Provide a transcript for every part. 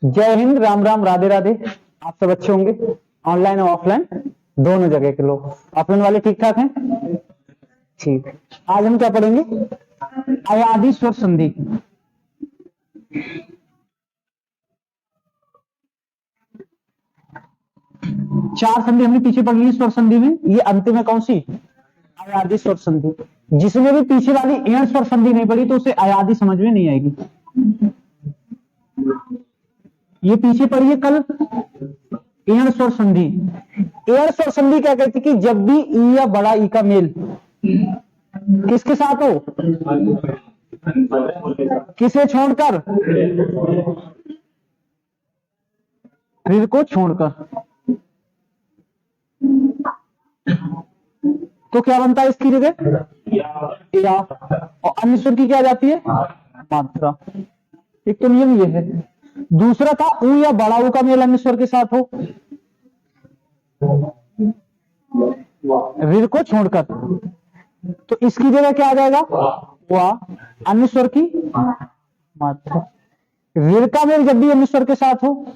जय हिंद, राम राम, राधे राधे। आप सब अच्छे होंगे, ऑनलाइन और ऑफलाइन दोनों जगह के लोग। ऑफलाइन वाले ठीक ठाक हैं? ठीक। आज हम क्या पढ़ेंगे? अयादी स्वर संधि। चार संधि हमने पीछे पढ़ ली स्वर संधि में। ये अंतिम है कौन सी? अयादी स्वर संधि। जिसने भी पीछे वाली एण स्वर संधि नहीं पढ़ी तो उसे अयादी समझ में नहीं आएगी। ये पीछे पढ़िए कल एण स्वर संधि। एण स्वर संधि क्या कहती कि जब भी ई या बड़ा ई का मेल किसके साथ हो? किसे छोड़कर? ऋ को छोड़कर। तो क्या बनता है इसकी जगह? या। और अन्य स्वर की क्या आ जाती है? मात्रा। एक तो नियम ये है। दूसरा था ऊ या बड़ा ऊ का मेल अन्य स्वर के साथ हो ऋ को छोड़कर, तो इसकी जगह क्या आ जाएगा? वा। अन्य स्वर की मात्रा। ऋ का मेल जब भी अन्य स्वर के साथ हो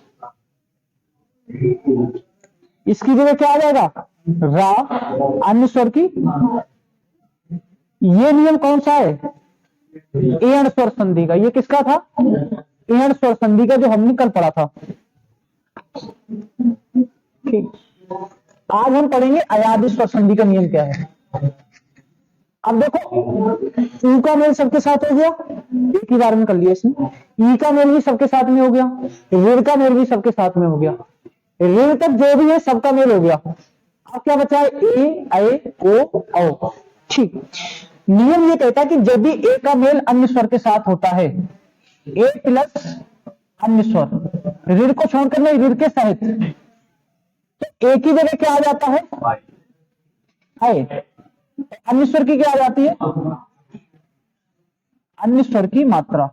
इसकी जगह क्या आ जाएगा? रा। अन्य स्वर की। ये नियम कौन सा है? एण स्वर संधि का। ये किसका था? एण स्वर संधि का, जो हमने कल पढ़ा था। ठीक। आज हम पढ़ेंगे अयादी स्वर संधि का नियम क्या है। अब देखो, ऊ का मेल सबके साथ हो गया, एक ही बार में कर लिया इसने। ई का मेल भी सबके साथ में हो गया, ऋ का मेल भी सबके साथ में हो गया, ऋ तक जो भी है सबका मेल हो गया। अब क्या बचा है? ए, ऐ, ओ, औ। ठीक। नियम ये कहता है कि जब भी ए का मेल अन्य स्वर के साथ होता है, ए प्लस अन्य स्वर, ऋ को छोड़कर नहीं, ऋ के सहित, तो ए की जगह क्या आ जाता है? ऐ। अन्य स्वर की क्या आ जाती है? अन्य स्वर की मात्रा।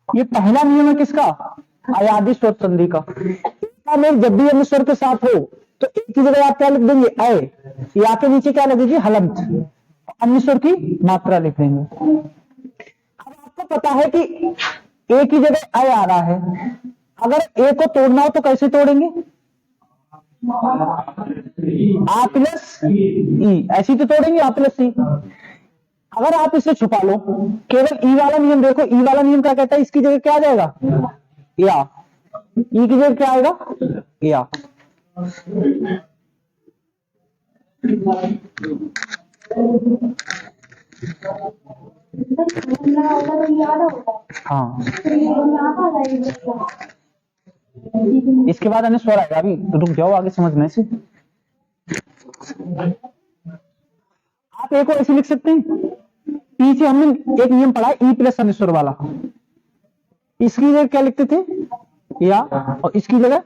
ये पहला नियम है किसका? अयादी स्वर संधि का। मेल जब भी अन्य स्वर के साथ हो तो एक की जगह आप क्या लिख देंगे? ऐ। या के नीचे क्या लगेगी? हलंत। अन्य स्वर की मात्रा लिख देंगे। अब आपको पता है कि ए की जगह ऐ आ रहा है, अगर ए को तोड़ना हो तो कैसे तोड़ेंगे? आ प्लस ई, ऐसी तो तोड़ेंगे, आ प्लस ई। अगर आप इसे छुपा लो, केवल ई वाला नियम देखो, ई वाला नियम क्या कहता है? इसकी जगह क्या आ जाएगा? या। ई की जगह क्या आएगा? या। हाँ, इसके बाद अन्य स्वर आएगा। अभी रुक जाओ, आगे समझने से। आप एक और ऐसे लिख सकते हैं। पीछे हमने एक नियम पढ़ा ई प्लस अन्य स्वर वाला। इसकी जगह क्या लिखते थे? या। और इसकी जगह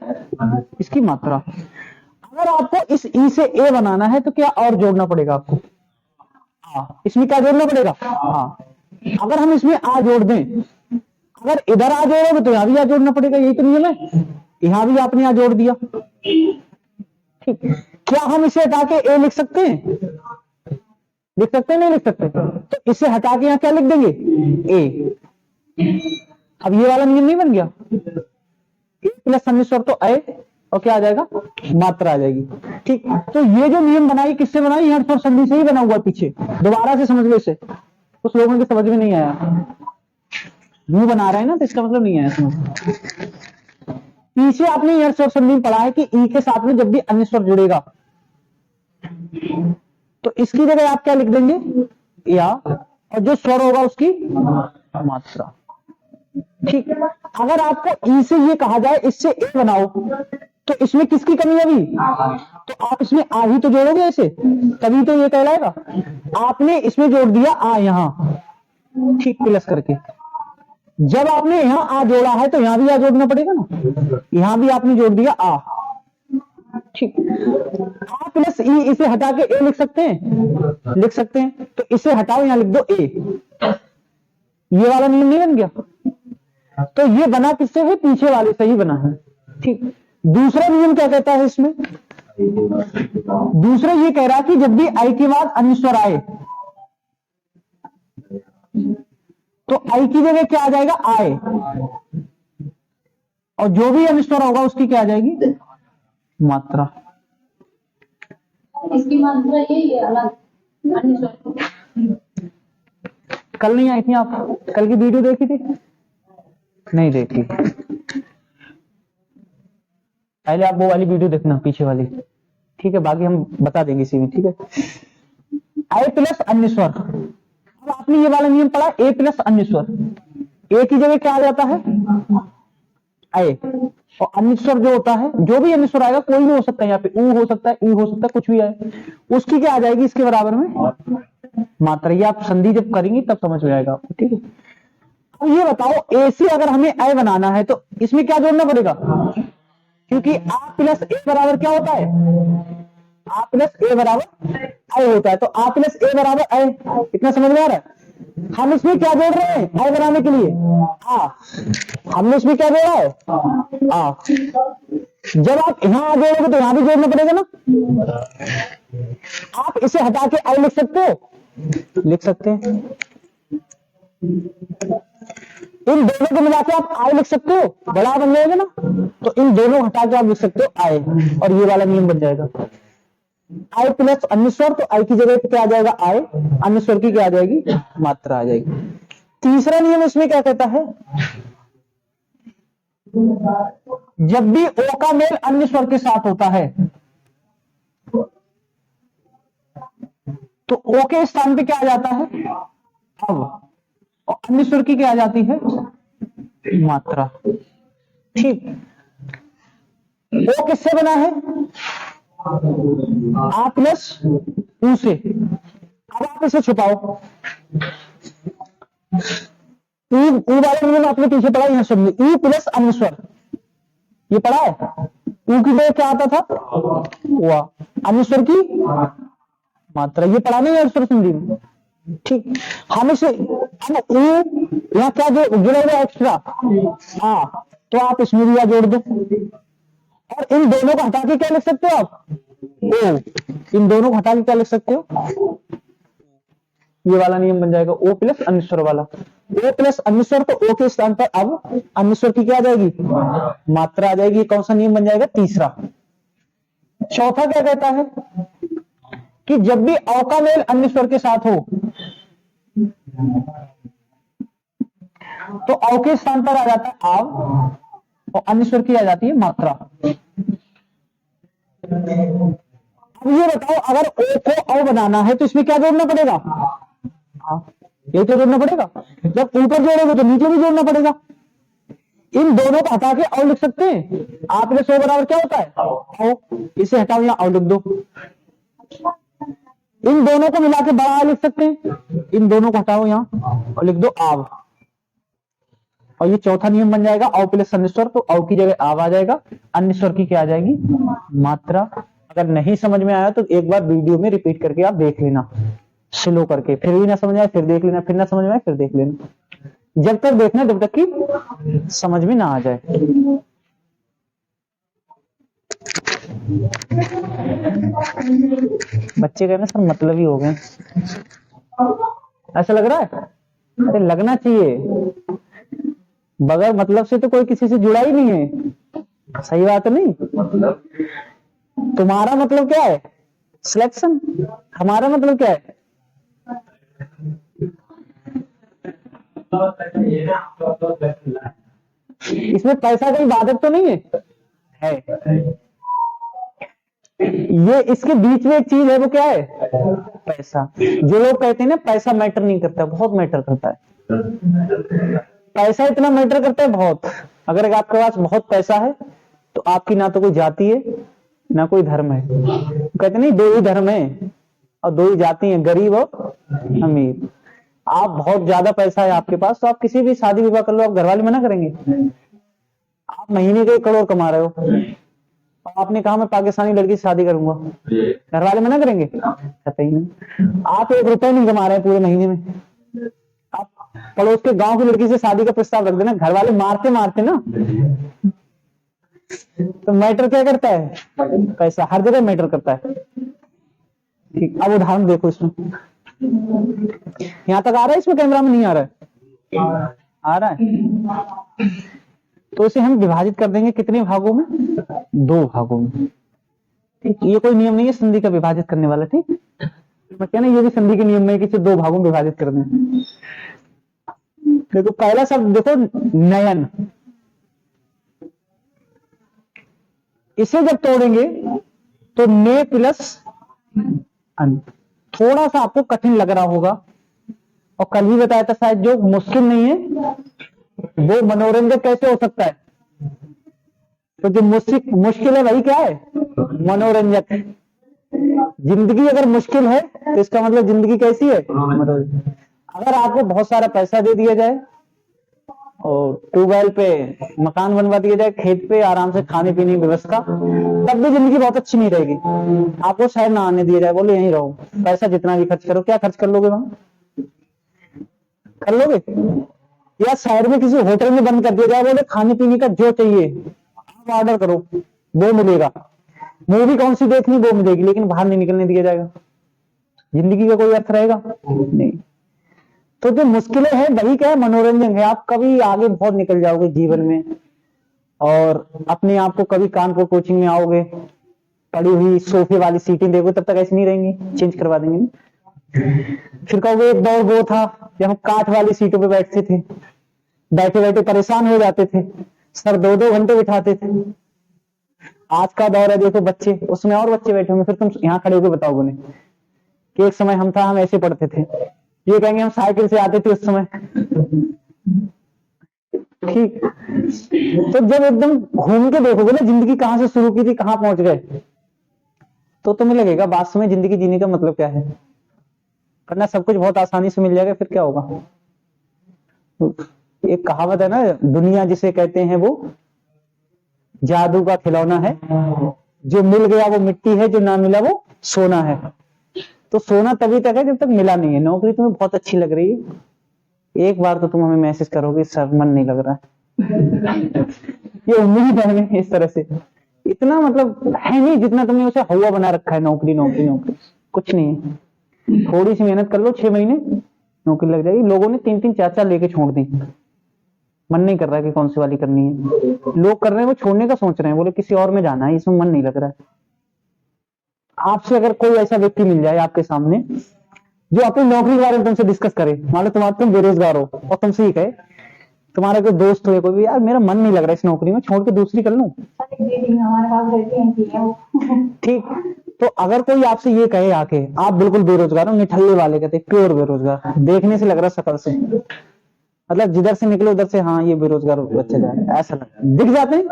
इसकी मात्रा। अगर आपको इस ई से ए बनाना है तो क्या और जोड़ना पड़ेगा आपको? इसमें क्या जोड़ना पड़ेगा? हाँ। अगर हम इसमें आ जोड़ दें, अगर इधर आ जोड़ोगे तो यहां भी आ जोड़ना पड़ेगा। यही तो नियम है। यहां भी आपने आ जोड़ दिया। ठीक। क्या हम इसे हटा के ए लिख सकते हैं? लिख सकते हैं? नहीं लिख सकते। तो इसे हटा के यहां क्या लिख देंगे? ए। अब ये वाला नियम नहीं बन गया? ए प्लस अन्य स्वर तो ऐ, और क्या आ जाएगा? मात्रा आ जाएगी। ठीक। तो ये जो नियम बनाई किससे बनाई? एण स्वर संधि से ही बना हुआ। पीछे दोबारा से समझ लो इसे, कुछ लोगों की समझ में नहीं आया। मुंह बना रहे हैं ना, तो इसका मतलब नहीं आया समझ। पीछे आपने एण स्वर संधि में पढ़ा है कि ई के साथ में जब भी अन्य स्वर जुड़ेगा तो इसकी जगह आप क्या लिख देंगे? या। और जो स्वर होगा उसकी मात्रा। ठीक। अगर आपको ई से ये कहा जाए इससे ए बनाओ, तो इसमें किसकी कमी है अभी? तो आप इसमें आ ही तो जोड़ोगे ऐसे, तभी तो ये कहलाएगा। आपने इसमें जोड़ दिया आ यहां, ठीक, प्लस करके। जब आपने यहां आ जोड़ा है तो यहां भी आ जोड़ना पड़ेगा ना। यहां भी आपने जोड़ दिया आ। ठीक। आ प्लस ई, इसे हटा के ए लिख सकते हैं? लिख सकते हैं। तो इसे हटाओ, यहां लिख दो ए। ये वाला नियम नहीं बन गया? तो ये बना किससे है? पीछे वाले से ही बना है। ठीक। दूसरा नियम क्या कहता है इसमें? दूसरा ये कह रहा है कि जब भी आई के बाद अन्य स्वर आए तो आई की जगह क्या आ जाएगा, आय, और जो भी अनिश्वर होगा उसकी क्या आ जाएगी, मात्रा। इसकी मात्रा यही है, अलग अनिश्वर। कल नहीं आई थी आप? कल की वीडियो देखी थी? नहीं देखी? पहले आप वो वाली वीडियो देखना, पीछे वाली, ठीक है? बाकी हम बता देंगे इसी में, ठीक है? आई प्लस अनिश्वर। अब आपने ये वाला नियम पढ़ा, ए प्लस अनिश्वर, ए की जगह क्या आ जाता है, आई, और अनिश्वर जो होता है, जो भी अनिश्वर आएगा, कोई भी हो सकता है, यहाँ पे ऊ हो सकता है, ई हो सकता है, कुछ भी आए, उसकी क्या आ जाएगी इसके बराबर में, मात्रा। ये आप संधि जब करेंगे तब समझ में आएगा आपको, ठीक है? अब ये बताओ, ए से अगर हमें आई बनाना है तो इसमें क्या जोड़ना पड़ेगा, क्योंकि आ प्लस ए बराबर क्या होता है, आ प्लस ए बराबर आई होता है, तो आ प्लस ए बराबर आई, इतना समझ में आ रहा है? हम इसमें क्या जोड़ रहे हैं आई बनाने के लिए, आ, हमने इसमें क्या जोड़ा है, आ। जब आप यहां आ जोड़ोगे तो यहां भी जोड़ना पड़ेगा ना। आप इसे हटा के आई लिख सकते हो, लिख सकते हैं। इन दोनों को मिला के आप आई लिख सकते हो, बड़ा बन जाएगा ना, तो इन दोनों हटा के आप लिख सकते हो आई, और ये वाला नियम बन जाएगा। आई प्लस अनिश्वर, तो आई की जगह पे क्या आ जाएगा, आई, अनिश्वर की क्या आ जाएगी, मात्रा आ जाएगी। तीसरा नियम इसमें क्या कहता है, जब भी ओ का मेल अनिश्वर के साथ होता है तो ओ के स्थान पे क्या आ जाता है, अब, और अनिश्वर की क्या आ जाती है, मात्रा। ठीक, ओ किससे बना है, आ प्लस ऊ से। अब आप इसे छुपाओ, ई वाले नियम आपने पीछे पढ़ा, यहां शब्द ई प्लस अनिश्वर, ये पढ़ा है। ऊ की जगह क्या आता था, हुआ, अनिश्वर की मात्रा, ये पढ़ा नहीं है अनिश्वर संधि में, ठीक। हम इसे यहाँ क्या जो जुड़ा हुआ एक्स्ट्रा, हाँ, तो आप इसमें भी जोड़ दो, और इन दोनों को हटा के क्या लिख सकते हो आप, ओ, इन दोनों को हटा के क्या लिख सकते हो, ये वाला नियम बन जाएगा ओ प्लस अनिश्वर वाला। ओ प्लस अनिश्वर, तो ओ के स्थान पर अब अनिश्वर की क्या आ जाएगी, मात्रा आ जाएगी। कौन सा नियम बन जाएगा, तीसरा। चौथा क्या कहता है कि जब भी औ का मेल अनिश्वर के साथ हो तो औ के स्थान पर आ जाता है आव, और अनिश्वर की आ जाती है मात्रा। अब ये बताओ, अगर ओ को औ बनाना है तो इसमें क्या जोड़ना पड़ेगा, ये तो जोड़ना पड़ेगा। जब ऊपर जोड़ोगे तो नीचे भी जोड़ना पड़ेगा। इन दोनों को हटा के और लिख सकते हैं, आपने 100 बराबर क्या होता है, औ, इसे हटाओ, यहाँ और लिख दो। इन दोनों को मिला के बड़ा लिख सकते हैं, इन दोनों को हटाओ यहाँ और लिख दो आव, और ये चौथा नियम बन जाएगा औ प्लस अनिश्वर, तो औ की जगह आव आ जाएगा, अनिश्वर की क्या आ जाएगी, मात्रा। अगर नहीं समझ में आया तो एक बार वीडियो में रिपीट करके आप देख लेना, स्लो करके, फिर भी ना समझ आए फिर देख लेना, फिर ना समझ में आए फिर देख लेना, जब तक देखना जब तक कि समझ में ना आ जाए। बच्चे कहना सर मतलब ही हो गए, ऐसा लग रहा है? अरे लगना चाहिए, बगैर मतलब से तो कोई किसी से जुड़ा ही नहीं है, सही बात नहीं? तुम्हारा मतलब क्या है, सिलेक्शन, हमारा मतलब क्या है, इसमें पैसा कहीं बाधक तो नहीं है? ये इसके बीच में एक चीज है, वो क्या है, पैसा। जो लोग कहते हैं ना पैसा मैटर नहीं करता, बहुत मैटर करता है। पैसा इतना मैटर करता है बहुत। अगर आपके पास बहुत पैसा है तो आपकी ना तो कोई जाति है ना कोई धर्म है। कहते नहीं दो ही धर्म है और दो ही जाति है, गरीब और अमीर। आप बहुत ज्यादा पैसा है आपके पास तो आप किसी भी शादी विवाह कर लो, आप घर वाले मना करेंगे? आप महीने के 1 करोड़ कमा रहे हो, आपने कहा मैं पाकिस्तानी लड़की से शादी करूंगा, घर वाले मना करेंगे? कहते ही नहीं। आप 1 रुपए नहीं कमा रहे हैं पूरे महीने में, आप पड़ोस के गांव की लड़की से शादी का प्रस्ताव रख देना, घर वाले मारते मारते ना। तो मैटर क्या करता है, पैसा हर जगह मैटर करता है। ठीक, अब उदाहरण देखो, इसमें यहां तक आ रहा है, इसमें कैमरा में नहीं आ रहा है। आ रहा है। तो इसे हम विभाजित कर देंगे कितने भागों में, 2 भागों में। ठीक, ये कोई नियम नहीं है संधि का विभाजित करने वाला। ठीक, मैं कहना ये भी संधि के नियम में है कि इसे 2 भागों में विभाजित कर दें। देखो पहला शब्द देखो नयन, इसे जब तोड़ेंगे तो ने प्लस अन। थोड़ा सा आपको कठिन लग रहा होगा, और कल भी बताया था शायद, जो मुश्किल नहीं है वो मनोरंजक कैसे हो सकता है। तो जो मुश्किल है वही क्या है, मनोरंजक। जिंदगी अगर मुश्किल है तो इसका मतलब जिंदगी कैसी है, मनोरंजक। अगर आपको बहुत सारा पैसा दे दिया जाए और ट्यूबवेल पे मकान बनवा दिया जाए, खेत पे आराम से खाने पीने की व्यवस्था, तब भी जिंदगी बहुत अच्छी नहीं रहेगी। आपको शहर ना आने दिया जाए, बोले यहीं रहो, पैसा जितना भी खर्च करो, क्या खर्च कर लोगे वहां, कर लोगे? या शहर में किसी होटल में बंद कर दिया जाए, बोले खाने पीने का जो चाहिए आप ऑर्डर करो वो मिलेगा, मूवी कौन सी देखनी वो मिलेगी, लेकिन बाहर नहीं निकलने दिया जाएगा, जिंदगी का कोई अर्थ रहेगा नहीं। तो जो मुश्किलें हैं वही क्या है, मनोरंजन है। आप कभी आगे बहुत निकल जाओगे जीवन में, और अपने आप को कभी कानपुर कोचिंग में आओगे, पड़ी हुई सोफे वाली सीटें देखो, तब तक ऐसी नहीं रहेंगी, चेंज करवा देंगे। फिर कहोगे एक दौर वो था जब हम काठ वाली सीटों पे बैठते थे, बैठे बैठे परेशान हो जाते थे, सर 2-2 घंटे बिठाते थे। आज का दौर है देखो बच्चे, उसमें और बच्चे बैठे होंगे, फिर तुम यहाँ खड़े होकर बताओगे उन्हें कि एक समय हम ऐसे पढ़ते थे, ये कहेंगे हम साइकिल से आते थे उस समय। ठीक, तो जब एकदम घूम के देखोगे ना जिंदगी कहां से शुरू की थी कहां पहुंच गए, तो तुम्हें लगेगा वास्तव में जिंदगी जीने का मतलब क्या है। करना सब कुछ बहुत आसानी से मिल जाएगा, फिर क्या होगा। एक कहावत है ना, दुनिया जिसे कहते हैं वो जादू का खिलौना है, जो मिल गया वो मिट्टी है, जो ना मिला वो सोना है। तो सोना तभी तक है जब तक मिला नहीं है। नौकरी तुम्हें बहुत अच्छी लग रही है, एक बार तो तुम हमें मैसेज करोगे सर मन नहीं लग रहा है। ये उम्मीद है हमें इस तरह से, इतना मतलब है नहीं जितना तुमने उसे हवा बना रखा है, नौकरी नौकरी नौकरी, कुछ नहीं है। थोड़ी सी मेहनत कर लो, 6 महीने नौकरी लग जाएगी। लोगों ने 3-3 4-4 लेके छोड़ दी, मन नहीं कर रहा है कि कौन सी वाली करनी है। लोग कर रहे हैं वो छोड़ने का सोच रहे हैं, बोले किसी और में जाना है, इसमें मन नहीं लग रहा है। आपसे अगर कोई ऐसा व्यक्ति मिल जाए आपके सामने जो अपनी नौकरी के बारे में तुमसे डिस्कस करे, मान लो तुम बेरोजगार हो और तुमसे ही कहे, तुम्हारा कोई दोस्त हो या कोई भी, यार मेरा मन नहीं लग रहा है इस नौकरी में, छोड़ के दूसरी कर लूं। हमारे पास रहती हैं। ठीक, तो अगर कोई आपसे ये कहे आके आप बिल्कुल बेरोजगार हो, निठल्ले वाले कहते प्योर बेरोजगार, देखने से लग रहा शकल से, मतलब जिधर से निकले उधर से हाँ ये बेरोजगार बच्चे जा रहे हैं, ऐसा दिख जाते हैं।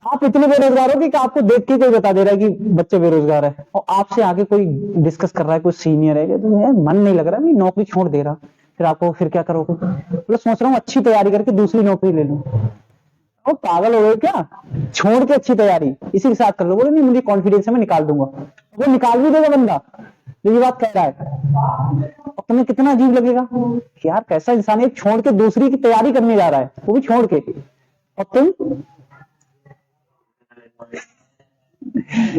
आप इतने बेरोजगार हो कि आपको देख के कोई बता दे रहा है कि बच्चे बेरोजगार है, और आपसे आगे कोई डिस्कस कर रहा है, कोई सीनियर है, तो यार मन नहीं लग रहा है, नौकरी छोड़ दे रहा, फिर आपको फिर क्या करोगे? मतलब सोच रहा हूँ अच्छी तैयारी करके दूसरी नौकरी ले लूं। और पागल हो गए क्या, छोड़ के अच्छी तैयारी इसी के साथ कर लो। बोले नहीं मुझे कॉन्फिडेंस है मैं निकाल दूंगा, वो निकाल भी देगा बंदा जो ये बात कह रहा है। और तुम्हें कितना अजीब लगेगा कि यार कैसा इंसान है, छोड़ के दूसरी की तैयारी करने जा रहा है, वो भी छोड़ के, और तुम।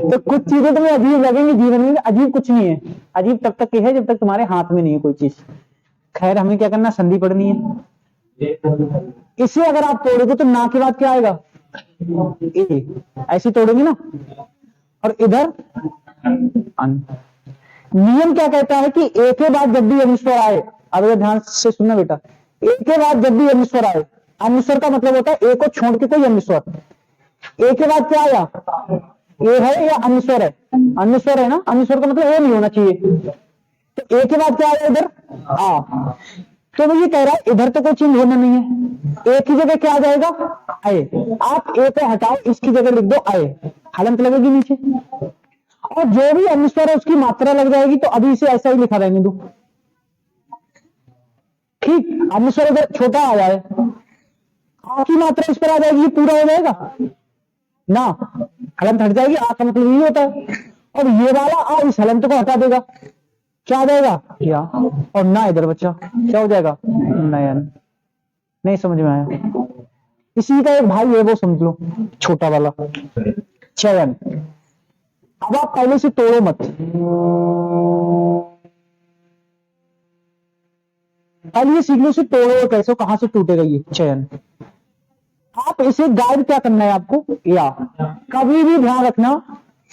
तो कुछ चीजें तुम्हें अजीब लगेंगी जीवन में, अजीब कुछ नहीं है, अजीब तब तक है जब तक तुम्हारे हाथ में नहीं है कोई चीज। खैर हमें क्या करना, संधि पढ़नी है। इसे अगर आप तोड़ोगे तो ना के बाद क्या आएगा, ए, ऐसी तोड़ेंगे ना, और इधर अन। नियम क्या कहता है कि ए के बाद जब भी अनुस्वर आए, अब अगर ध्यान से सुनना बेटा, ए के बाद जब भी अनुस्वर आए, अनुस्वर का मतलब होता है ए को छोड़ के कोई अनुस्वर। ए के बाद क्या आया, ए है या अनुस्वर है, अनुस्वर है ना, अनुस्वर का मतलब ए नहीं होना चाहिए, तो ए के बाद क्या आया इधर आ। तो वो ये कह रहा है इधर तो कोई चेंज होना नहीं है, ए की जगह क्या आ जाएगा, आए। आप ए को हटाओ, इसकी जगह लिख दो आए, हलंत लगेगी नीचे, और जो भी अनुस्वर है उसकी मात्रा लग जाएगी, तो अभी इसे ऐसा ही लिखा रहने दो। ठीक, अनुस्वर इधर छोटा आ जाए, आपकी मात्रा इस पर आ जाएगी, ये पूरा हो जाएगा ना, हलंत हट जाएगी, आ का मतलब यही होता है। और ये वाला आ इस हलंत को हटा देगा, क्या आ जाएगा या, और ना इधर बच्चा क्या हो जाएगा, नयन। नहीं समझ में आया? इसी का एक भाई है वो समझ लो, छोटा वाला चयन। अब आप पहले से तोड़ो मत, पहले ये सीख लो इसे तोड़ो कैसे, कहां से टूटेगा ये चयन। आप इसे गाइड क्या करना है आपको, या कभी भी ध्यान रखना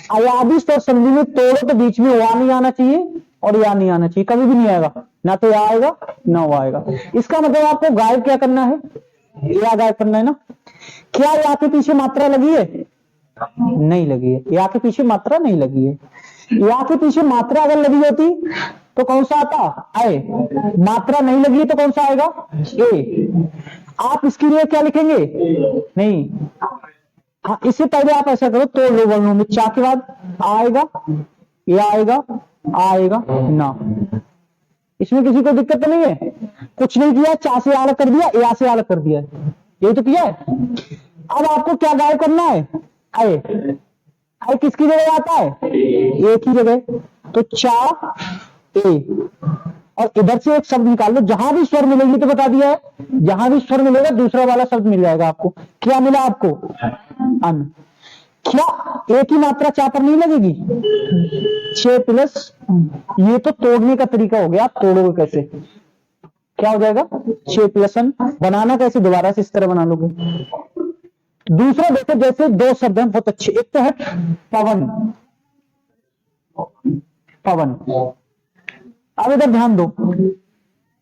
अयादिष्ट और संधि में तोड़ो तो बीच में वा नहीं आना चाहिए और या नहीं आना चाहिए, कभी भी नहीं आएगा, ना तो या आएगा ना वो आएगा। इसका मतलब आपको गाइड क्या करना है, या गाइड करना है ना। क्या या के पीछे मात्रा लगी है, नहीं लगी है, या के पीछे मात्रा नहीं लगी है। या के पीछे मात्रा अगर लगी होती तो कौन सा आता, आए, मात्रा नहीं लगी तो कौन सा आएगा, ए। आप इसके लिए क्या लिखेंगे, नहीं, हाँ इससे पहले आप ऐसा करो, तोड़ लो वर्णों में, चा के बाद आएगा, या आएगा ना, इसमें किसी को दिक्कत तो नहीं है, कुछ नहीं किया, चा से अलग कर दिया, या से अलग कर दिया, यही तो किया है। अब आपको क्या गायब करना है, आए, आए किसकी जगह आता है, ए की जगह, तो चा ए, और इधर से एक शब्द निकाल लो, जहां भी स्वर मिलेगी तो बता दिया है, जहां भी स्वर मिलेगा दूसरा वाला शब्द मिल जाएगा आपको। क्या मिला आपको, अन। क्या ए की मात्रा चा पर नहीं लगेगी, 6 प्लस, ये तो तोड़ने का तरीका हो गया, आप तोड़ोगे कैसे, क्या हो जाएगा 6 प्लस अन। बनाना कैसे, दोबारा से इस तरह बना लोगे। दूसरा देखो, जैसे दो शब्द हैं बहुत अच्छे, एक तो है पवन, पवन, अब इधर ध्यान दो,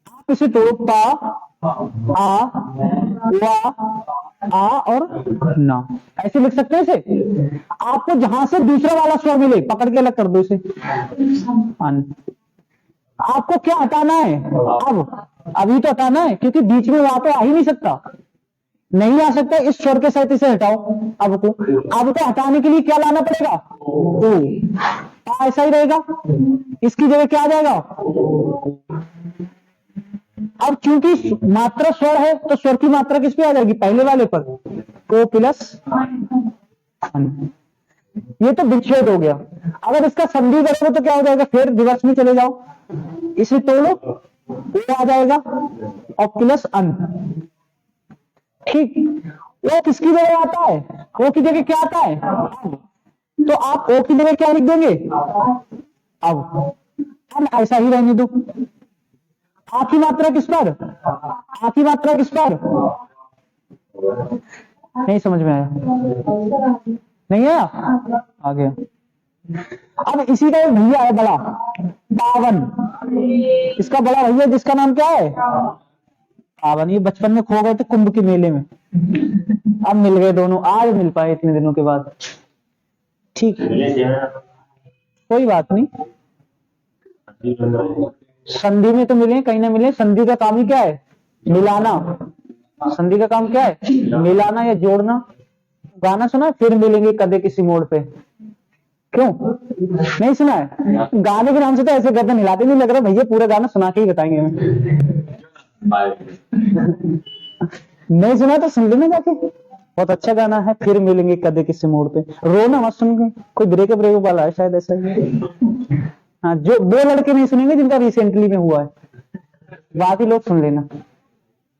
आप इसे तोड़ो, पा, आ, वा, आ और ना, ऐसे लिख सकते हैं इसे। आपको जहां से दूसरा वाला स्वर मिले पकड़ के अलग कर दो इसे, अन। आपको क्या हटाना है, अब अभी तो हटाना है, क्योंकि बीच में वहां तो आ ही नहीं सकता, नहीं आ सकता, इस स्वर के साथ इसे हटाओ। अब को हटाने के लिए क्या लाना पड़ेगा, ओ, ऐसा ही रहेगा, इसकी जगह क्या आ जाएगा। अब चूंकि मात्रा स्वर है तो स्वर की मात्रा किस पे आ जाएगी, पहले वाले पर, ओ प्लस अन। ये तो विच्छेद हो गया। अगर इसका संधि करोगे तो क्या हो जाएगा, फिर रिवर्स में चले जाओ, इसे तोड़ो, ओ आ जाएगा और प्लस अन, ठीक। ओ किसकी जगह आता है, ओ की जगह क्या आता है, तो आप ओ की जगह क्या लिख देंगे, अब अन ऐसा ही रहने दो। आ की मात्रा किस पर, आ की मात्रा किस पर, नहीं समझ में आया, नहीं आया, आ गया। अब इसी का एक भैया है बड़ा, पावन, इसका बड़ा भैया जिसका नाम क्या है, पावन। ये बचपन में खो गए थे कुंभ के मेले में, अब मिल गए दोनों, आज मिल पाए इतने दिनों के बाद, ठीक, कोई बात नहीं, संधि में तो मिले कहीं ना मिले, संधि का काम ही क्या है, मिलाना, संधि का काम क्या है, मिलाना या जोड़ना। गाना सुना, फिर मिलेंगे कदे किसी मोड़ पे, क्यों नहीं सुना है, गाने के नाम से तो ऐसे गर्दन हिलाते नहीं लग रहा भैया, पूरा गाना सुना के ही बताएंगे नहीं सुना तो सुन लेना जाके, बहुत अच्छा गाना है, फिर मिलेंगे कदे किसी मोड़ पे। रोना मत सुन के, कोई ब्रेकअप वाला है शायद, ऐसा ही। हाँ, जो 2 लड़के नहीं सुनेंगे जिनका रिसेंटली में हुआ है, बाकी लोग सुन लेना।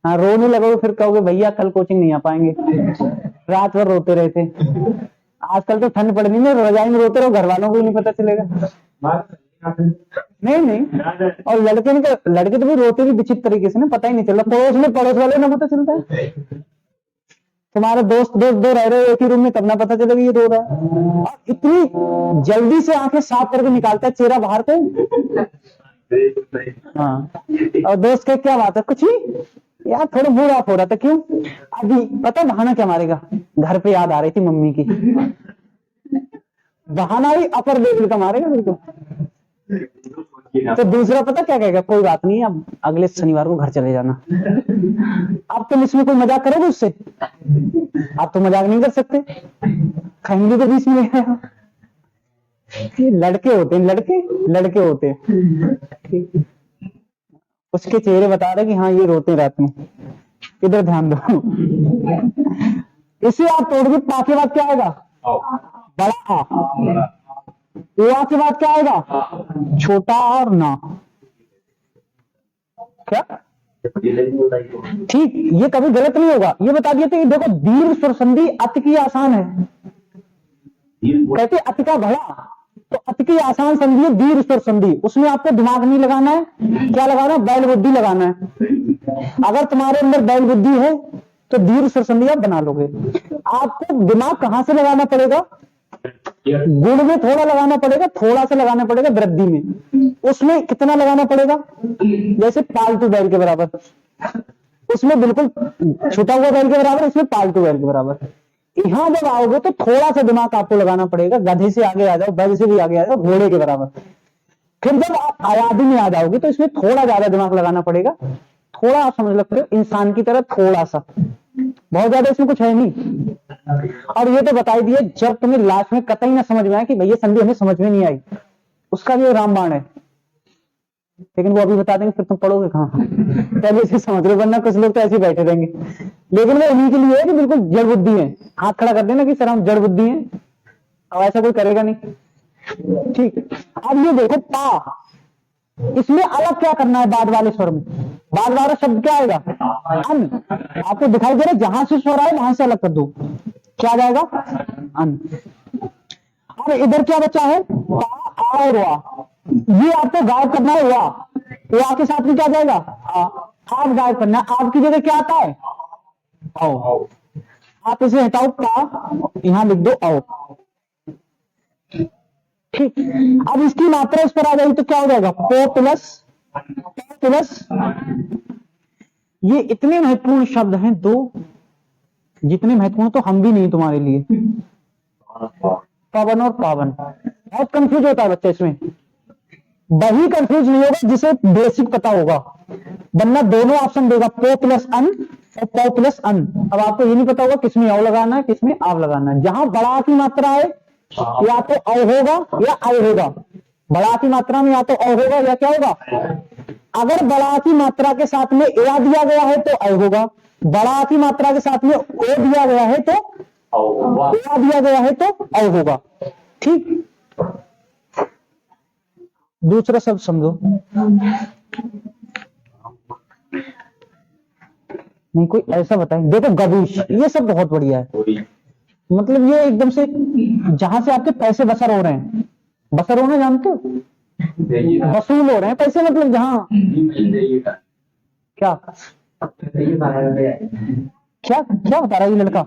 हाँ, रोने लगोगे फिर कहोगे भैया कल कोचिंग नहीं आ पाएंगे, रात भर रोते रहते। आजकल तो ठंड पड़ रही है, रजाई में रोते रहो, घर वालों को भी नहीं पता चलेगा। नहीं, और लड़के तो भी रोते भी विचित्र तरीके से ना, पता ही नहीं चलता, पड़ोस वाले ना पता चलता है। तुम्हारे दोस्त दो रह रहे हो एक ही रूम में, तब ना पता चलेगा ये रो रहा है। और इतनी जल्दी से आंखें साफ करके निकालता है चेहरा बाहर को। हाँ, और दोस्त के क्या बात है, कुछ नहीं यार, थोड़ा मूड ऑफ हो रहा था। क्यों, अभी पता बहाना क्या मारेगा, घर पे याद आ रही थी मम्मी की, बहाना ही अपर लेवल का मारेगा बिल्कुल। तो दूसरा पता क्या कहेगा, कोई बात नहीं, अब अगले शनिवार को घर चले जाना। अब तुम इसमें कोई मजाक करोगे उससे, आप तो मजाक नहीं कर सकते, फैमिली के बीच में लड़के होते हैं, लड़के होते हैं। उसके चेहरे बता रहे कि हाँ ये रोते रात में, इधर ध्यान दो। इसे आप तोड़िए, पा के बाद क्या आएगा, बड़ा आ, या के बाद क्या आएगा, छोटा और ना, क्या ठीक, ये कभी गलत नहीं होगा। ये बता दिए थे, देखो दीर्घ स्वर संधि अति की आसान है, कहते अति का भला, तो अति की आसान संधि है दीर्घ स्वर संधि, उसमें आपको दिमाग नहीं लगाना है, क्या लगाना है, बैल बुद्धि लगाना है। अगर तुम्हारे अंदर बैल बुद्धि है तो दीर्घ स्वर संधि आप बना लोगे। आपको दिमाग कहां से लगाना पड़ेगा, गुण में थोड़ा लगाना पड़ेगा, थोड़ा सा लगाना पड़ेगा वृद्धि में। उसमें कितना लगाना पड़ेगा, जैसे पालतू बैल के बराबर, उसमें बिल्कुल छुटा हुआ बैल के बराबर, इसमें पालतू बैल के बराबर। यहां जब आओगे तो थोड़ा सा दिमाग आपको लगाना पड़ेगा, गधे से आगे आ जाओ, बैल से भी आगे आ जाओ, घोड़े के बराबर। फिर जब आप आबादी में आ जाओगे तो इसमें थोड़ा ज्यादा दिमाग लगाना पड़ेगा, थोड़ा आप समझ लगते हो इंसान की तरह, थोड़ा सा, बहुत ज्यादा इसमें कुछ है नहीं। और ये तो बताई दिए, जब तुम्हें लास्ट में कतई ना समझ में आए कि भैया संधि हमें समझ में नहीं आई, उसका भी रामबाण है, लेकिन वो अभी बता देंगे, फिर तुम पढ़ोगे कहाँ, पहले से समझ रहे, वरना कुछ लोग तो ऐसे ही बैठे रहेंगे। लेकिन वो उन्हीं के लिए है कि बिल्कुल जड़ बुद्धि है, हाथ खड़ा कर देना कि सर हम जड़ बुद्धि हैं, अब ऐसा कोई करेगा नहीं। ठीक, अब ये देखो पा, इसमें अलग क्या करना है, बाद वाले स्वर में, बाद वाला शब्द क्या आएगा, अन। आपको दिखाई दे रहा है जहां से स्वर आए वहां से अलग कर दो, क्या जाएगा, अन। अब इधर क्या बचा है, पा, आ और वा, ये आपको गायब करना है, वा के साथ में क्या जाएगा, आप गायब करना है। आपकी जगह क्या आता है, आओ, आप इसे हटाओ, पा यहां लिख दो आओ। ठीक, अब इसकी मात्रा इस पर आ जाएगी तो क्या हो जाएगा, पो प्लस। ये इतने महत्वपूर्ण शब्द हैं दो, जितने महत्वपूर्ण तो हम भी नहीं तुम्हारे लिए, पवन और पावन। बहुत कंफ्यूज होता है बच्चा इसमें, वही कंफ्यूज नहीं होगा जिसे बेसिक पता होगा, वरना दोनों ऑप्शन देगा, पो प्लस अन और पो प्लस अन। अब आपको ये नहीं पता होगा किसमें औ लगाना है, किसमें आव लगाना है। जहां बड़ा की मात्रा है या तो औ होगा या आय होगा, बड़ा की मात्रा में या तो औ होगा या क्या होगा। अगर बड़ा की मात्रा के साथ में या दिया गया है तो आय होगा, बड़ा की मात्रा के साथ में ओ दिया गया है तो या दिया गया है तो औ होगा। ठीक, दूसरा शब्द समझो, नहीं कोई ऐसा बताए, देखो गबूश, ये सब बहुत बढ़िया है, मतलब ये एकदम से जहां से आपके पैसे बसर हो रहे हैं, बसर होना जानते हो, वसूल हो रहे हैं पैसे, मतलब जहां क्या क्या क्या बता रहा है ये लड़का,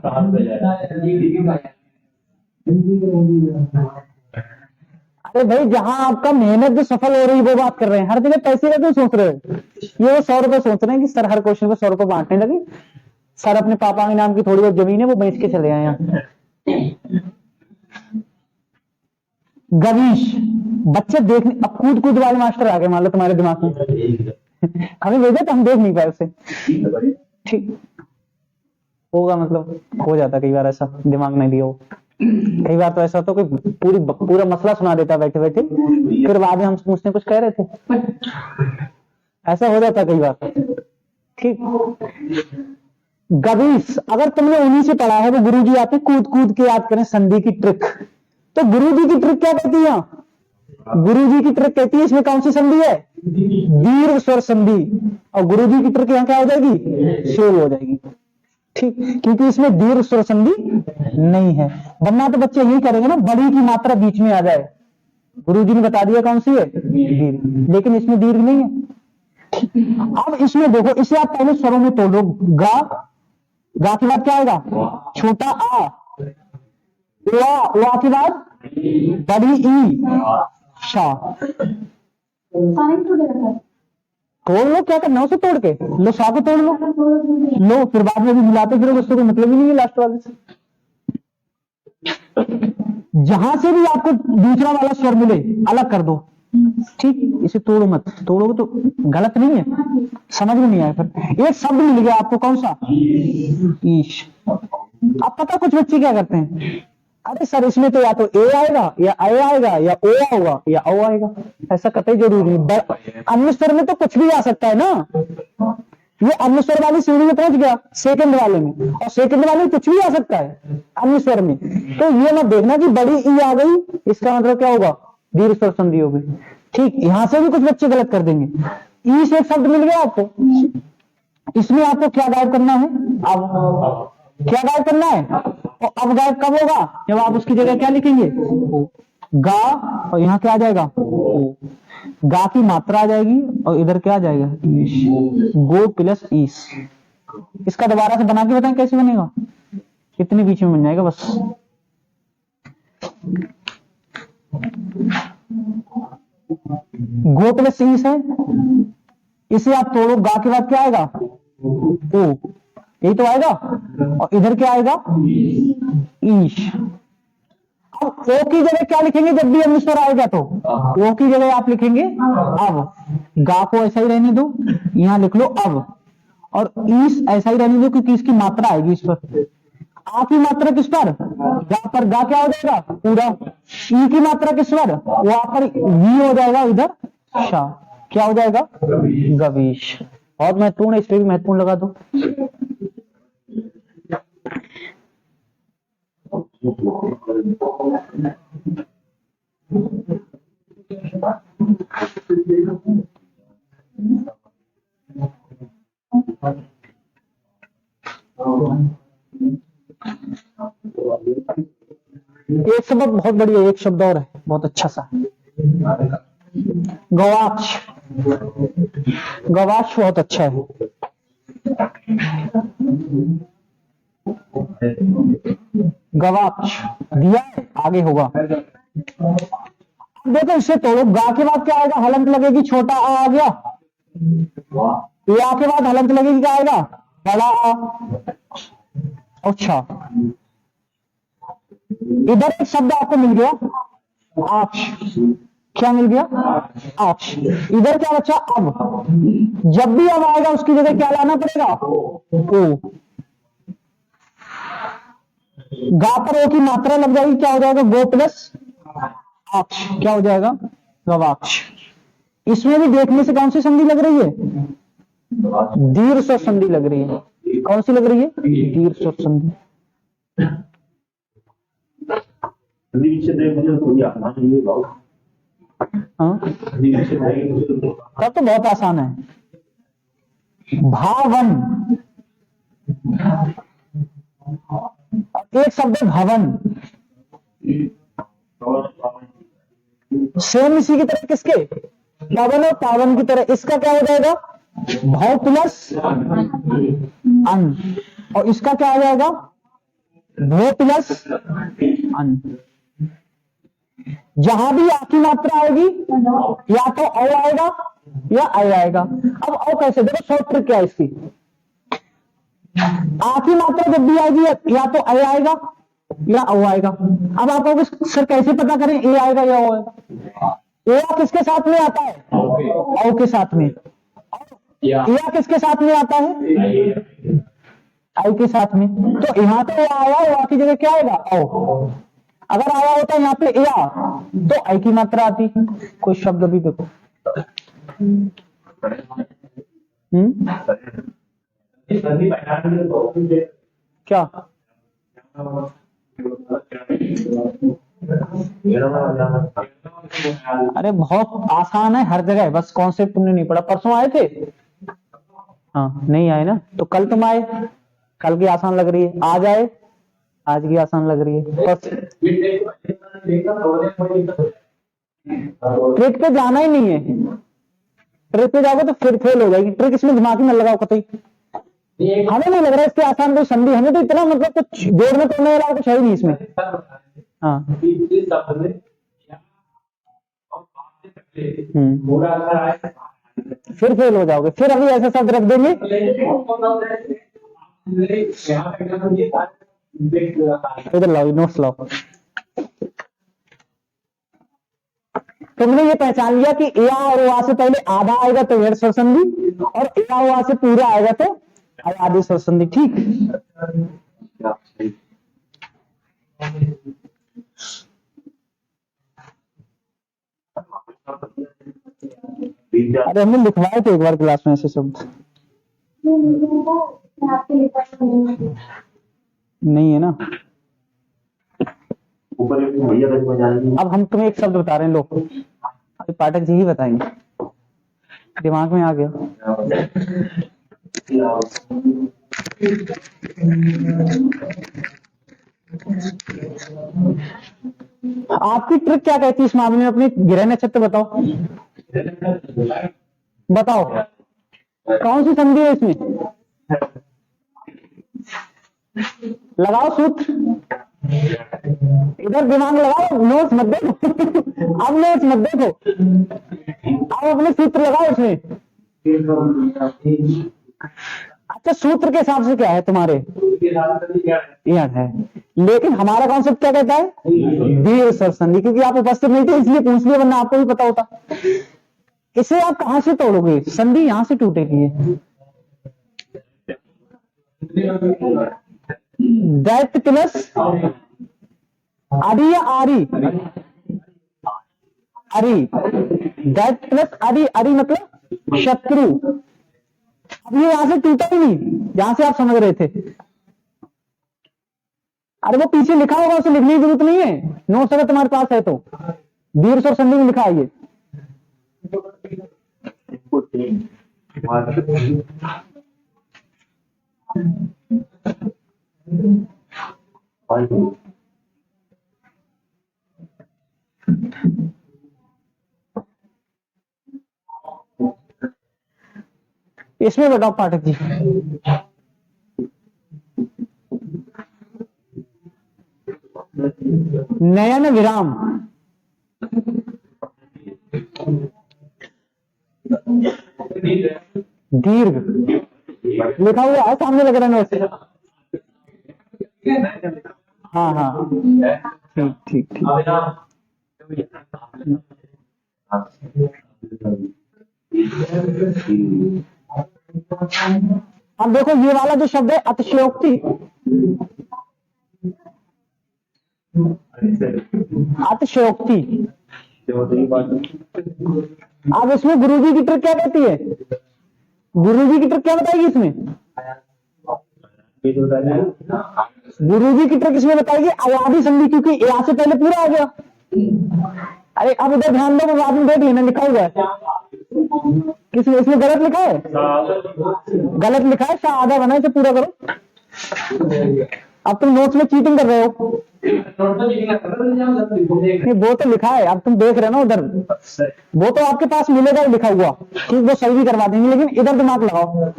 अरे भाई जहां आपका मेहनत जो सफल हो रही है वो बात कर रहे हैं, हर जगह पैसे का क्यों सोच रहे हो। ये वो 100 रुपए सोच रहे हैं कि सर हर क्वेश्चन पे 100 रुपए बांटने लगे, सर अपने पापा के नाम की थोड़ी बहुत जमीन है वो बेच के चले आए यहाँ। गवीश, बच्चे देखने, अब कूद कूद वाले मास्टर आ गए मान लो तुम्हारे दिमाग में, हमें भेजा तो हम देख नहीं पाए उसे। ठीक होगा, मतलब हो जाता कई बार ऐसा, दिमाग नहीं दिया हो, कई बार तो ऐसा होता कि पूरा मसला सुना देता बैठे बैठे, फिर बाद में हम पूछते कुछ कह रहे थे, ऐसा हो जाता कई बार। ठीक, गवीश, अगर तुमने उन्हीं से पढ़ा है वो गुरुजी आते कूद कूद के याद करें संधि की ट्रिक, तो गुरुजी की ट्रिक क्या कहती है, गुरुजी की ट्रिक कहती है इसमें कौन सी संधि है, दीर्घ स्वर संधि, और गुरुजी की ट्रिक यहाँ क्या हो जाएगी, शेल हो जाएगी। ठीक, क्योंकि इसमें दीर्घ स्वर संधि नहीं है, वरना तो बच्चे यही करेंगे ना, बड़ी की मात्रा बीच में आ जाए, गुरुजी ने बता दिया कौन सी है दीर्घ, लेकिन इसमें दीर्घ नहीं है। अब इसमें देखो, इसे आप पहले स्वरों में तोड़ो, गा, गा के बाद क्या आएगा, छोटा आ, वा के बाद बड़ी ई, शा, तोड़ लो, क्या करना है उसे तोड़ के, लो शा को तोड़ लो, फिर बाद में भी मिलाते फिर उससे कोई मतलब ही नहीं है लास्ट वाले से। जहां से भी आपको दूसरा वाला स्वर मिले अलग कर दो। ठीक, इसे तोड़ो मत, तोड़ोगे तो गलत नहीं है, समझ में नहीं आया। फिर एक शब्द मिल गया आपको, कौन सा, ईश। अब पता कुछ बच्चे क्या करते हैं, अरे सर इसमें तो या तो ए आएगा या ए आएगा या ओ होगा या ओ आएगा, ऐसा कतई जरूरी नहीं। अन्य स्वर में तो कुछ भी आ सकता है ना, ये अन्य स्वर वाली सीढ़ी में पहुंच गया सेकंड वाले में, और सेकंड वाले में कुछ भी आ सकता है अन्य स्वर में, तो ये मत देखना कि बड़ी ई आ गई इसका मतलब क्या होगा, दीर्घ स्वर संधि हो गई। ठीक, यहां से भी कुछ बच्चे गलत कर देंगे। ई से एक शब्द मिल गया आपको, इसमें आपको क्या गायब करना है, अब क्या गायब करना है, और अब गायब कब होगा, जब आप उसकी जगह क्या लिखेंगे, गा और यहाँ क्या आ जाएगा ओ, गा की मात्रा आ जाएगी और इधर क्या आ जाएगा ईश। गो प्लस ईश। इसका दोबारा से बना के बताएं कैसे बनेगा, कितने बीच में बन जाएगा बस। गो प्लस ईश है, इसे आप तोड़ो, गा के बाद क्या आएगा ओ, यही तो आएगा, और इधर क्या आएगा ईश। अब ओ की जगह क्या लिखेंगे जब भी अनुस्वर आएगा, तो ओ की जगह आप लिखेंगे अब, गा को ऐसा ही रहने दो, यहां लिख लो अब, और ईश ऐसा ही रहने दो क्योंकि इसकी मात्रा आएगी इस पर। आ की मात्रा किस पर, गा पर, गा क्या हो जाएगा पूरा, ई की मात्रा किस पर, वहां पर वी हो जाएगा, इधर शा, क्या हो जाएगा गवीश। बहुत महत्वपूर्ण है, इस पर भी महत्वपूर्ण लगा दो। एक शब्द बहुत बढ़िया, एक शब्द और है बहुत अच्छा सा, गवाक्ष। गवाक्ष बहुत अच्छा है। गवाक्ष दिया है, आगे होगा। देखो इसे तोड़ो, गा के बाद क्या आएगा, हलंत लगेगी, छोटा आ गया, या के बाद हलंत लगेगी, क्या आएगा बड़ा आ। अच्छा, इधर एक शब्द आपको मिल गया आक्ष, क्या मिल गया आक्ष। इधर क्या बचा अब, जब भी अब आएगा उसकी जगह क्या लाना पड़ेगा ओ, गा पर ओ की मात्रा लग जाएगी, क्या हो जाएगा गो प्लस आक्ष, क्या हो जाएगा गवाक्ष। इसमें भी देखने से कौन सी संधि लग रही है, दीर्घ स्वर संधि लग रही है। कौन सी लग रही है, दीर्घ स्वर संधि। हाँ तब तो बहुत आसान है। भावन, एक शब्द भवन, सेम इसी की तरह किसके, पवन और पावन की तरह, इसका क्या हो जाएगा भाव प्लस अन, और इसका क्या आ जाएगा भो प्लस अन। जहां भी आ की मात्रा आएगी या तो औ आएगा या ऐ आएगा। अब औ कैसे, देखो शॉर्ट ट्रिक क्या है इसकी, आ की मात्रा जब भी आएगी या तो ऐ आएगा या औ आएगा। अब आप कहोगे सर कैसे पता करें ए आएगा या ओ आएगा, ए किसके साथ में आता है औ के साथ में, या किसके साथ में आता है आई के साथ में। तो यहाँ पे आया, वहां की जगह क्या आएगा औ। अगर आया होता यहाँ पे या तो आई की मात्रा आती। कोई शब्द भी देखो, क्या अरे बहुत आसान है हर जगह, बस कॉन्सेप्ट तुमने नहीं पढ़ा। परसों आए थे, हाँ नहीं आए ना, तो कल तुम आए, कल की आसान लग रही है, आज आए आज की आसान लग रही है। ट्रिक पे जाना ही नहीं है, ट्रिक पे जाओगे तो फिर फेल हो जाएगी। ट्रिक इसमें दिमाग में लगाओ कतई, हमें नहीं लग रहा है इसके आसान कोई संधि, हमें तो इतना मतलब कुछ जोड़ में करने वाला कुछ है ही नहीं इसमें। हाँ फिर फेल हो जाओगे, फिर अभी ऐसा शब्द रख देंगे। इधर लाओ, नोट्स लाओ। तुमने ये पहचान लिया कि या और वा से पहले आधा आएगा तो ऋण स्वर संधि, और या और वा से पूरा आएगा तो आदि स्वर संधि। ठीक, अरे हमने लिखवाए थे एक बार क्लास में ऐसे शब्द, नहीं है ना। अब हम तुम्हें एक शब्द बता रहे हैं, लो पाठक जी ही बताएंगे, दिमाग में आ गया। आपकी ट्रिक क्या कहती है इस मामले में? अपनी गृह नक्षत्र बताओ, बताओ कौन सी संधि है इसमें? लगाओ सूत्र, इधर दिमाग लगाओ, नोट्स मत देखो। अब नोट्स मत देखो, अब अपने सूत्र लगाओ इसमें। अच्छा, सूत्र के हिसाब से क्या है तुम्हारे? याद है, लेकिन हमारा कॉन्सेप्ट क्या कहता है? दीर्घ स्वर संधि। क्योंकि आप उपस्थित नहीं थे इसलिए पूछ लिया, वरना आपको भी पता होता। इसे आप कहां से तोड़ोगे? संधि यहां से टूटेगी। दैट प्लस आदि या आरी? अरी। दैट प्लस आदि, अरी मतलब शत्रु। अब ये यहां से टूटा ही नहीं जहां से आप समझ रहे थे। अरे वो पीछे लिखा होगा, उसे लिखने की जरूरत नहीं है, नोट्स अगर तुम्हारे पास है तो। दीर्घ स्वर संधि में लिखा है ये। इसमें बताओ पाठक जी, नयन विराम दीर्घ लिखा हुआ है, सामने लग रहा है नोट। हाँ हाँ, ठीक ठीक ठीक। अब देखो ये वाला जो शब्द है अतिशयोक्ति, अतिशयोक्ति। अब इसमें गुरुजी की ट्रिक क्या कहती है? गुरुजी की ट्रिक क्या बताएगी इसमें? गुरुजी की ट्रिक इसमें बताएगी अयादी संधि, क्योंकि यहाँ से पहले पूरा आ गया। अरे अब इधर ध्यान दो, बाद में देख लेना, लिखा हुआ है किसमें? इसमें गलत लिखा है, गलत लिखा है, आधा बना, इसे पूरा करो। अब तुम नोट्स में चीटिंग कर रहे हो। नहीं, वो तो लिखा है, अब तुम देख रहे हो ना उधर, वो तो आपके पास मिलेगा लिखा हुआ, ठीक, वो सही भी करवा देंगे, लेकिन इधर दिमाग लगाओ।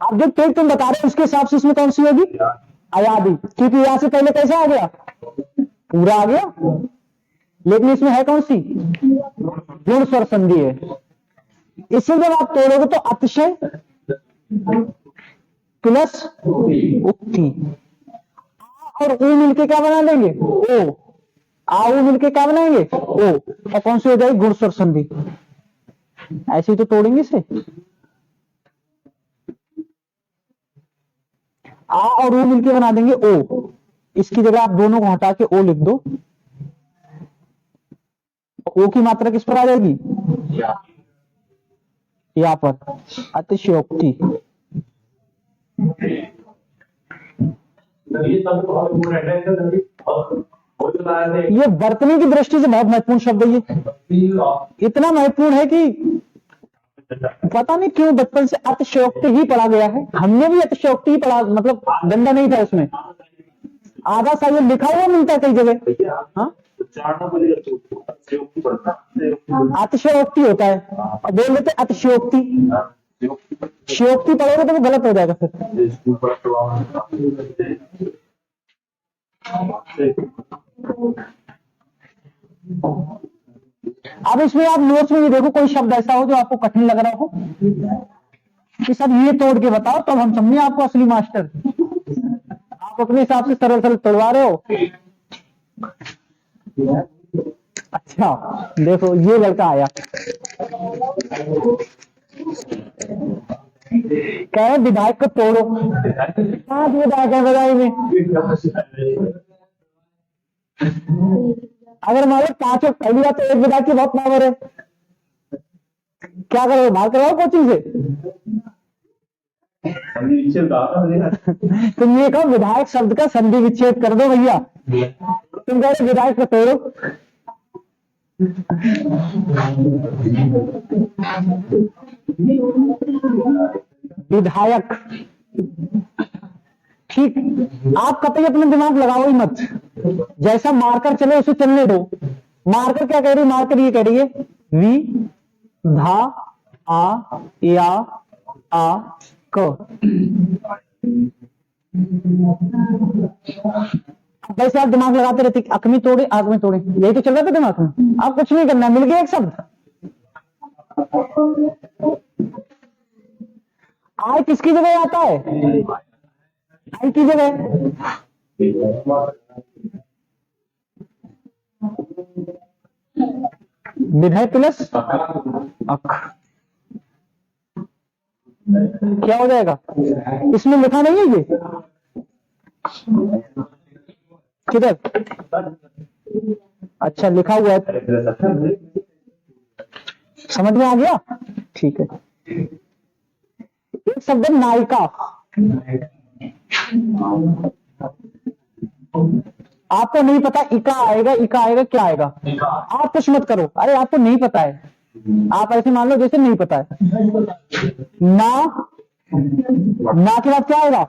अब जो ट्रिक तुम बता रहे हो उसके हिसाब से इसमें कौन सी होगी? अयादी, क्योंकि यहां से पहले कैसा आ गया? पूरा आ गया। लेकिन इसमें है कौन सी? गुण स्वर संधि है। इसे जब आप तोड़ोगे तो अतिशय प्लस उक्ति, और ऊ मिलके क्या बना लेंगे? ओ। आ मिलके क्या बनाएंगे? ओ। और कौन सी हो जाएगी? गुण स्वर संधि। ऐसे ही तो तोड़ेंगे इसे। आ और ओ मिलके बना देंगे ओ। इसकी जगह आप दोनों को हटा के ओ लिख दो। ओ की मात्रा किस पर आ जाएगी? यहाँ पर अतिशयोक्ति। ये वर्तनी की दृष्टि से बहुत महत्वपूर्ण शब्द है। ये इतना महत्वपूर्ण है कि पता नहीं क्यों बचपन से अतिशयोक्ति ही पढ़ा गया है। हमने भी अतिशयोक्ति ही पढ़ा, मतलब डंडा नहीं था उसमें। आधा सा ये लिखा हुआ मिलता है कई जगह। हाँ, अतिशयोक्ति होता है, और बोल देते अतिशयोक्ति। शयोक्ति पढ़ोगे तो वो गलत हो जाएगा फिर। अब इसमें आप नोट्स में भी देखो, कोई शब्द ऐसा हो जो आपको कठिन लग रहा हो कि सब ये तोड़ के बताओ, तब हम समझे आपको असली मास्टर। आप अपने हिसाब से सरल सरल तोड़वा रहे हो। अच्छा देखो, ये लड़का आया, कह रहे विधायक को तोड़ो। 5 विधायक है बधाई में। अगर मान लो 5 कर लिया तो 1 विधायक की बहुत पावर है। क्या करोगे? बाहर करवाओ कोचिंग से। तुम ये कहो विधायक शब्द का संधि विच्छेद कर दो भैया। तुम कह रहे विधायक को तोड़ो। विधायक, ठीक, आप कतई अपना दिमाग लगाओ ही मत, जैसा मार्कर चले उसे चलने दो। मार्कर क्या कह रही है, मार्कर ये कह रही है वी धा आ या आ क। वैसे आप दिमाग लगाते रहते, अक में तोड़े आग में तोड़े, यही तो चल रहा था दिमाग में। आप कुछ नहीं करना, मिल गया एक शब्द। आई किसकी जगह आता है, आई की जगह विधेय प्लस अक, क्या हो जाएगा, इसमें लिखा नहीं है ये किधर, अच्छा लिखा हुआ है, समझ में आ गया, ठीक है। एक शब्द नायिका, आपको नहीं पता इका आएगा, इका आएगा, क्या आएगा, आप कुछ मत करो, अरे आपको नहीं पता है, आप ऐसे मान लो जैसे नहीं पता है। ना, ना के बाद क्या आएगा,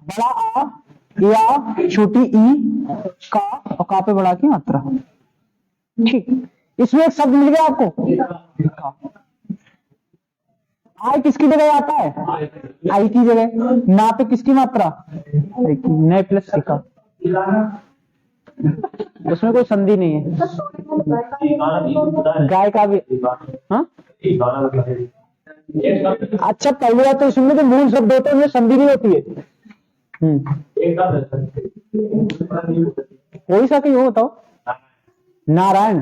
बड़ा आ या छोटी ई का, और का पे बड़ा की मात्रा, ठीक। इसमें एक शब्द मिल गया आपको। आई किसकी जगह आता है, आई की जगह। ना पे किसकी मात्रा, आई की, नए प्लस सिका, उसमें कोई संधि नहीं है। गाय का भी, हाँ अच्छा, पहली बात तो इसमें जो मूल शब्द होते हैं उनमें संधि नहीं होती है। कोई सा कहीं हो बताओ, नारायण,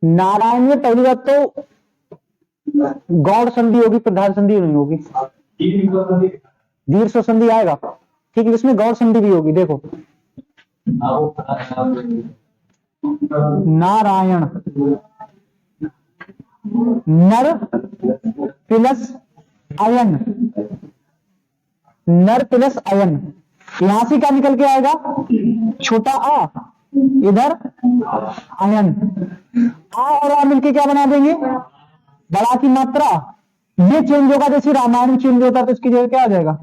नारायण में पहली बात तो गौड़ संधि होगी, प्रधान संधि नहीं होगी, दीर्घ संधि आएगा, ठीक है। इसमें गौड़ संधि भी होगी, देखो नारायण, नर प्लस अयन, नर प्लस अयन, यहां से क्या निकल के आएगा, छोटा आ, इधर अयन, आ और आ मिलके क्या बना देंगे, बड़ा की मात्रा। ये चेंज होगा, जैसे रामायण में चेंज होता है तो इसकी जगह क्या आ जाएगा,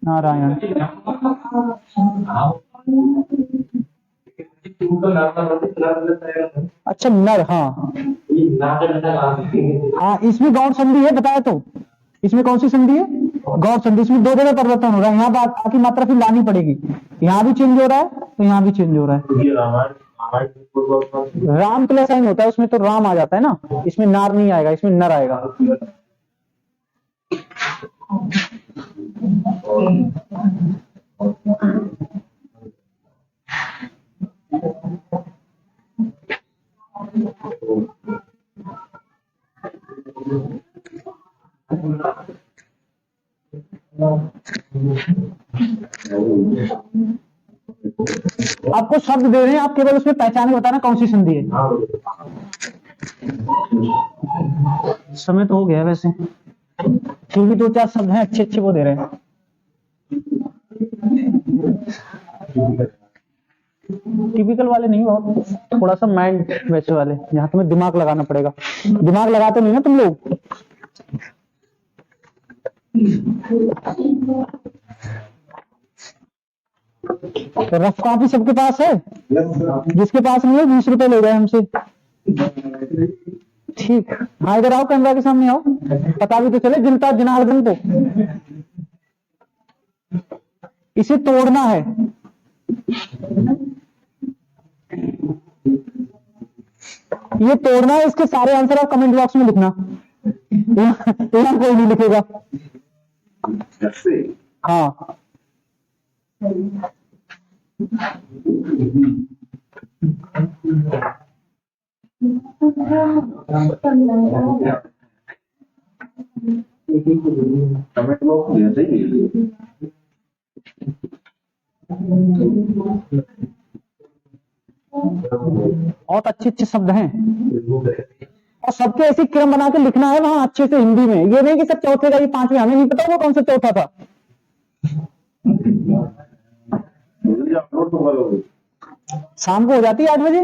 नारायण। अच्छा नर, हाँ हाँ, इसमें गौड़ संधि है, बताया तो, इसमें कौन सी संधि है, गौड़ संधि। इसमें दो जगह परिवर्तन हो रहा है, यहाँ बात आकी मात्रा फिर लानी पड़ेगी, यहाँ भी चेंज हो रहा है तो यहाँ भी चेंज हो रहा है। राम प्लस आइन होता है, उसमें तो राम आ जाता है ना, इसमें नार नहीं आएगा, इसमें नर आएगा। आपको शब्द दे रहे हैं, आप केवल उसमें पहचान बताना कौन सी संधि है। समय तो हो गया वैसे, फिर भी दो चार शब्द हैं अच्छे अच्छे वो दे रहे हैं। टिपिकल वाले नहीं, बहुत थोड़ा सा माइंड वैसे वाले, जहां तुम्हें दिमाग लगाना पड़ेगा। दिमाग लगाते नहीं ना तुम लोग। रफ कॉपी सबके पास है, जिसके पास नहीं है 20 रुपए ले गए हमसे, ठीक। हाँ इधर आओ, कैमरा के सामने आओ, पता भी तो चले जनता जनार्दन को। इसे तोड़ना है, ये तोड़ना है। इसके सारे आंसर आप कमेंट बॉक्स में लिखना, यहाँ कोई नहीं लिखेगा। हाँ कमेंट बॉक्स में सही बहुत अच्छे अच्छे शब्द हैं, और सबके ऐसी क्रम बना के लिखना है वहां अच्छे से हिंदी में। ये नहीं कि सब चौथे का, ये पांचवें, हमें नहीं पता वो कौन सा चौथा था। शाम को हो जाती है 8 बजे।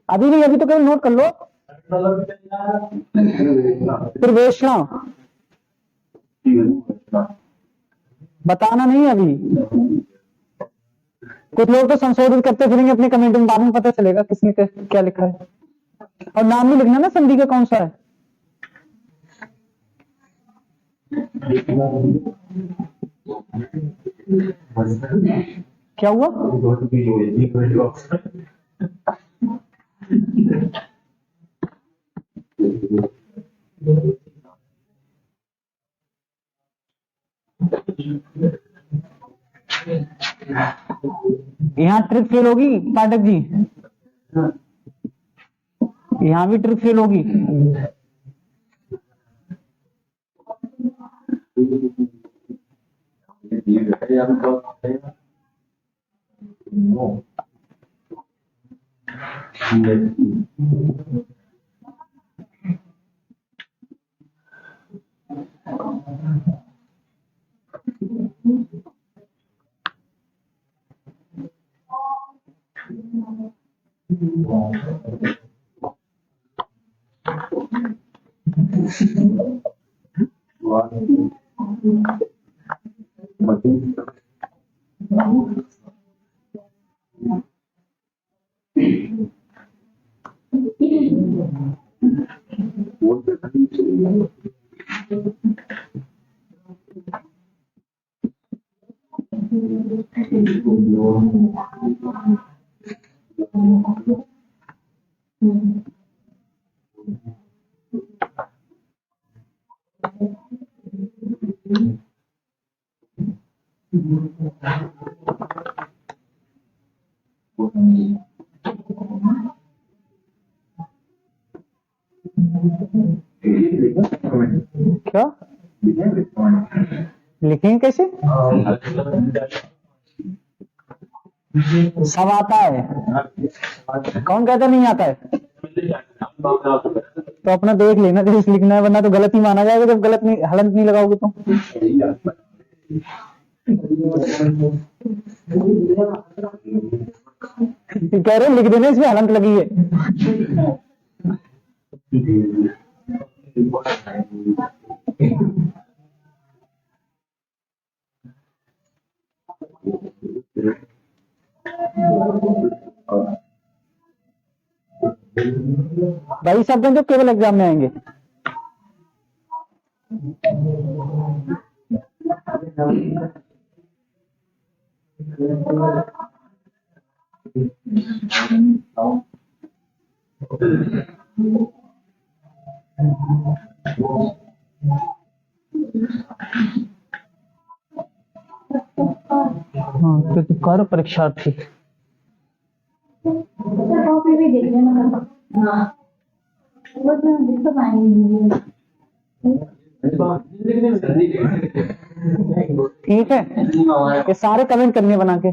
अभी नहीं, अभी तो केवल नोट कर लो, फिर वेशना बताना नहीं अभी। कुछ लोग तो संशोधित करते फिरेंगे अपने कमेंट में, बाद में पता चलेगा किसने क्या लिखा है। और नाम भी लिखना ना संधि का कौन सा है। क्या हुआ? यहाँ ट्रिक फेल होगी पाठक जी, यहाँ भी ट्रिक फेल होगी। क्या लिखेंगे कैसे? सब आता है, कौन कहता नहीं आता है? तो अपना देख लेना जैसे लिखना है, वरना तो गलत ही माना जाएगा जब गलत नहीं हलंत नहीं लगाओगे तो। कह रहे लिख देना इसमें हलंत लगी है। वही शब्द हैं जो केवल एग्जाम में आएंगे। हाँ तो कर परीक्षार्थी कॉपी भी देख लेना। हाँ वो तो दिख तो पाएंगे। ठीक है, ये सारे कमेंट करने बना के।